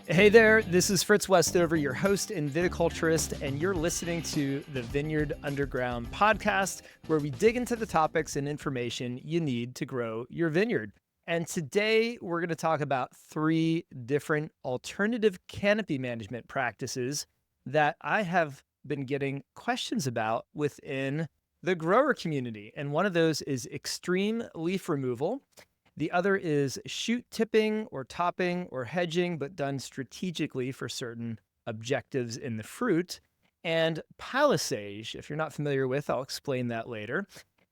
Hey there, this is Fritz Westover, your host and viticulturist, and you're listening to the Vineyard Underground podcast, where we dig into the topics and information you need to grow your vineyard. And today we're going to talk about 3 different alternative canopy management practices that I have been getting questions about within the grower community. And one of those is extreme leaf removal. The other is shoot tipping or topping or hedging, but done strategically for certain objectives in the fruit. And palissage, if you're not familiar with, I'll explain that later.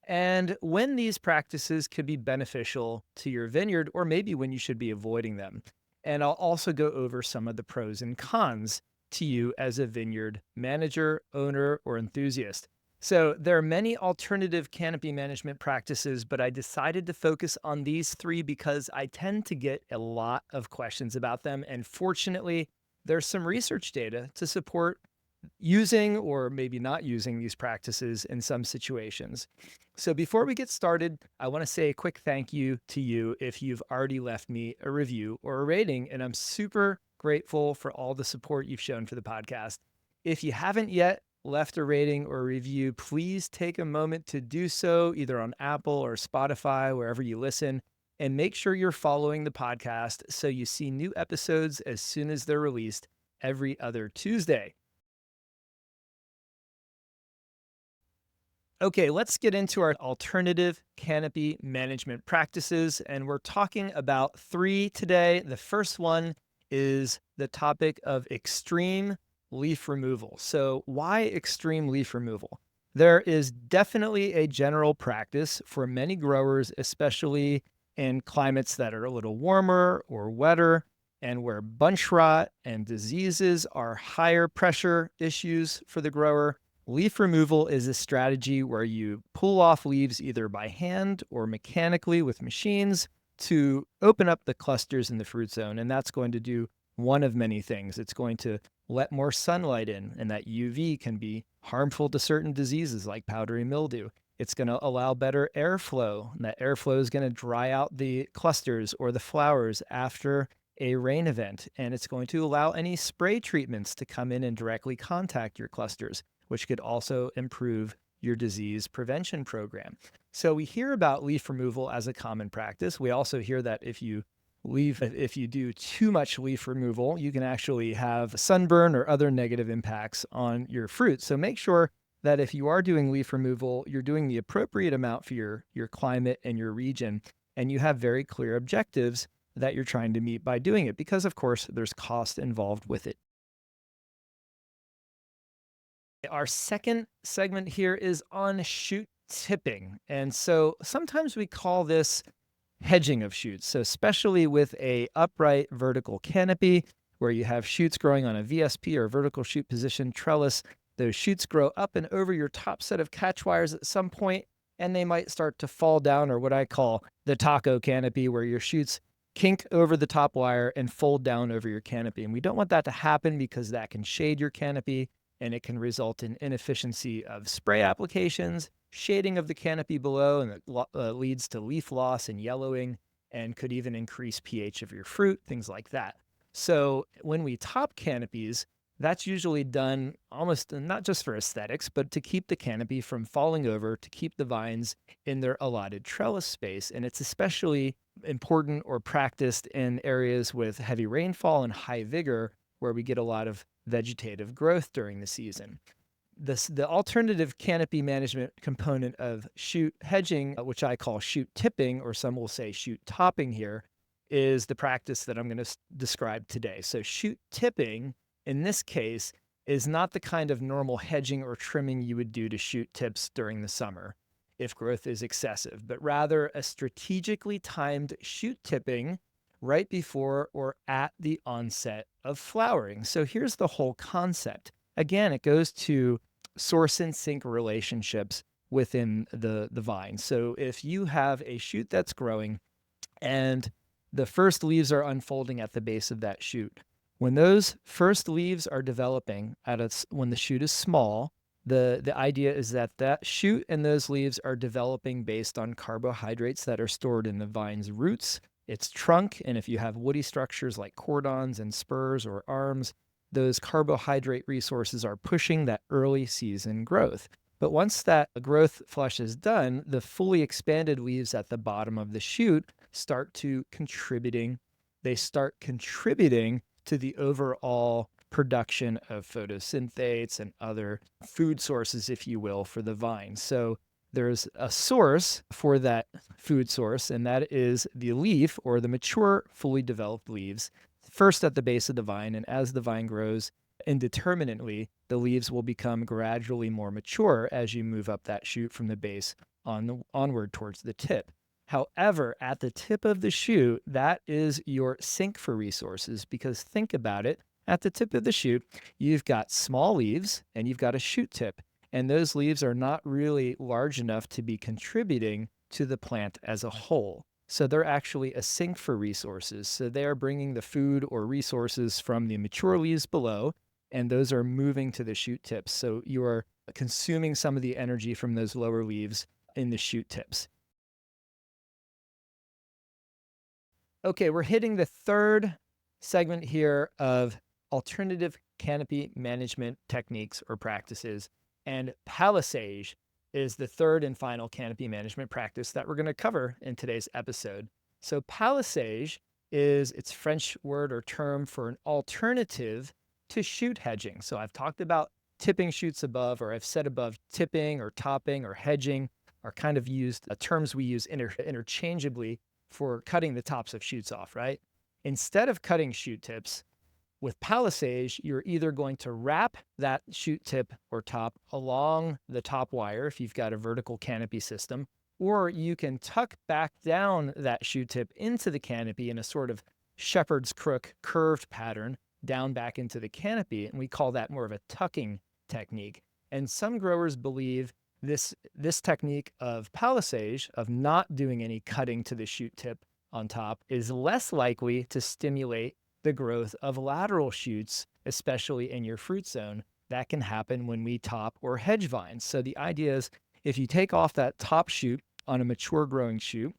And when these practices could be beneficial to your vineyard, or maybe when you should be avoiding them. And I'll also go over some of the pros and cons to you as a vineyard manager, owner, or enthusiast. So there are many alternative canopy management practices, but I decided to focus on these 3 because I tend to get a lot of questions about them. And fortunately, there's some research data to support using or maybe not using these practices in some situations. So before we get started, I want to say a quick thank you to you if you've already left me a review or a rating, and I'm super grateful for all the support you've shown for the podcast. If you haven't yet left a rating or a review, please take a moment to do so either on Apple or Spotify, wherever you listen, and make sure you're following the podcast so you see new episodes as soon as they're released every other Tuesday. Okay, let's get into our alternative canopy management practices, and we're talking about 3 today. The first one is the topic of extreme leaf removal. So why extreme leaf removal? There is definitely a general practice for many growers, especially in climates that are a little warmer or wetter, and where bunch rot and diseases are higher pressure issues for the grower. Leaf removal is a strategy where you pull off leaves either by hand or mechanically with machines to open up the clusters in the fruit zone. And that's going to do one of many things. It's going to let more sunlight in, and that UV can be harmful to certain diseases like powdery mildew. It's going to allow better airflow, and that airflow is going to dry out the clusters or the flowers after a rain event. And it's going to allow any spray treatments to come in and directly contact your clusters, which could also improve your disease prevention program. So we hear about leaf removal as a common practice. We also hear that if you do too much leaf removal, you can actually have sunburn or other negative impacts on your fruit. So make sure that if you are doing leaf removal, you're doing the appropriate amount for your climate and your region, and you have very clear objectives that you're trying to meet by doing it, because of course there's cost involved with it. Our second segment here is on shoot tipping. And so sometimes we call this hedging of shoots. So especially with a upright vertical canopy where you have shoots growing on a VSP or vertical shoot position trellis, those shoots grow up and over your top set of catch wires at some point, and they might start to fall down, or what I call the taco canopy, where your shoots kink over the top wire and fold down over your canopy. And we don't want that to happen because that can shade your canopy, and it can result in inefficiency of spray applications, shading of the canopy below, and it leads to leaf loss and yellowing, and could even increase pH of your fruit, things like that. So when we top canopies, that's usually done almost not just for aesthetics, but to keep the canopy from falling over, to keep the vines in their allotted trellis space. And it's especially important or practiced in areas with heavy rainfall and high vigor, where we get a lot of vegetative growth during the season. The alternative canopy management component of shoot hedging, which I call shoot tipping, or some will say shoot topping here, is the practice that I'm going to describe today. So shoot tipping, in this case, is not the kind of normal hedging or trimming you would do to shoot tips during the summer if growth is excessive, but rather a strategically timed shoot tipping right before or at the onset of flowering. So here's the whole concept. Again, it goes to source and sink relationships within the vine. So if you have a shoot that's growing and the first leaves are unfolding at the base of that shoot, when those first leaves are developing when the shoot is small, the idea is that that shoot and those leaves are developing based on carbohydrates that are stored in the vine's roots its trunk. And if you have woody structures like cordons and spurs or arms, those carbohydrate resources are pushing that early season growth. But once that growth flush is done, the fully expanded leaves at the bottom of the shoot start to contributing. They start contributing to the overall production of photosynthates and other food sources, if you will, for the vine. So there's a source for that food source, and that is the leaf or the mature, fully developed leaves, first at the base of the vine. And as the vine grows indeterminately, the leaves will become gradually more mature as you move up that shoot from the base onward towards the tip. However, at the tip of the shoot, that is your sink for resources, because think about it. At the tip of the shoot, you've got small leaves and you've got a shoot tip. And those leaves are not really large enough to be contributing to the plant as a whole. So they're actually a sink for resources. So they are bringing the food or resources from the mature leaves below, and those are moving to the shoot tips. So you are consuming some of the energy from those lower leaves in the shoot tips. Okay, we're hitting the third segment here of alternative canopy management techniques or practices. And palissage is the third and final canopy management practice that we're going to cover in today's episode. So palissage is its French word or term for an alternative to shoot hedging. So I've talked about tipping shoots above, or I've said above, tipping or topping or hedging are kind of used terms we use interchangeably for cutting the tops of shoots off, right? Instead of cutting shoot tips, with palissage, you're either going to wrap that shoot tip or top along the top wire if you've got a vertical canopy system, or you can tuck back down that shoot tip into the canopy in a sort of shepherd's crook curved pattern down back into the canopy, and we call that more of a tucking technique. And some growers believe this technique of palissage, of not doing any cutting to the shoot tip on top, is less likely to stimulate the growth of lateral shoots, especially in your fruit zone. That can happen when we top or hedge vines. So the idea is, if you take off that top shoot on a mature growing shoot,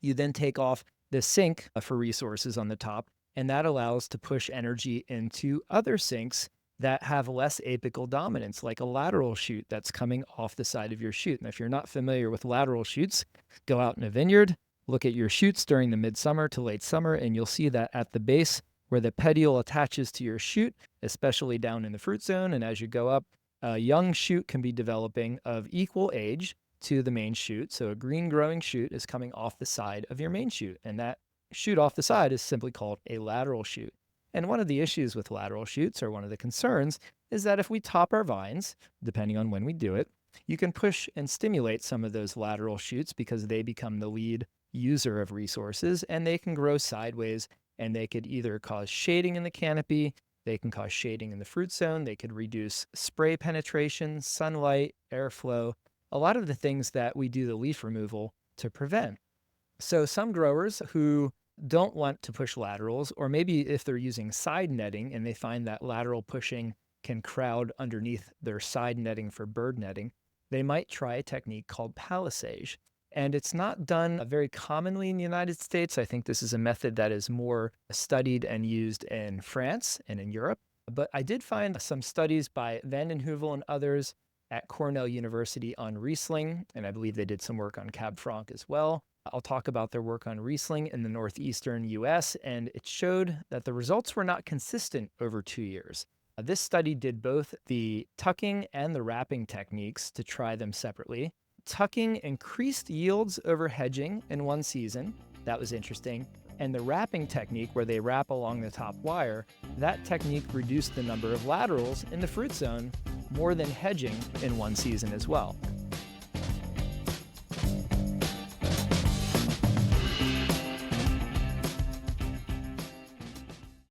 you then take off the sink for resources on the top, and that allows to push energy into other sinks that have less apical dominance, like a lateral shoot that's coming off the side of your shoot. And if you're not familiar with lateral shoots, go out in a vineyard, look at your shoots during the midsummer to late summer, and you'll see that at the base where the petiole attaches to your shoot, especially down in the fruit zone, and as you go up, a young shoot can be developing of equal age to the main shoot. So a green growing shoot is coming off the side of your main shoot, and that shoot off the side is simply called a lateral shoot. And one of the issues with lateral shoots, or one of the concerns, is that if we top our vines, depending on when we do it, you can push and stimulate some of those lateral shoots because they become the lead user of resources, and they can grow sideways, and they could either cause shading in the canopy, they can cause shading in the fruit zone, they could reduce spray penetration, sunlight, airflow, a lot of the things that we do the leaf removal to prevent. So some growers who don't want to push laterals, or maybe if they're using side netting and they find that lateral pushing can crowd underneath their side netting for bird netting, they might try a technique called palissage. And it's not done very commonly in the United States. I think this is a method that is more studied and used in France and in Europe. But I did find some studies by Van den Heuvel and others at Cornell University on Riesling, and I believe they did some work on Cab Franc as well. I'll talk about their work on Riesling in the northeastern US, and it showed that the results were not consistent over 2 years. This study did both the tucking and the wrapping techniques to try them separately. Tucking increased yields over hedging in one season. That was interesting. And the wrapping technique, where they wrap along the top wire, that technique reduced the number of laterals in the fruit zone more than hedging in one season as well.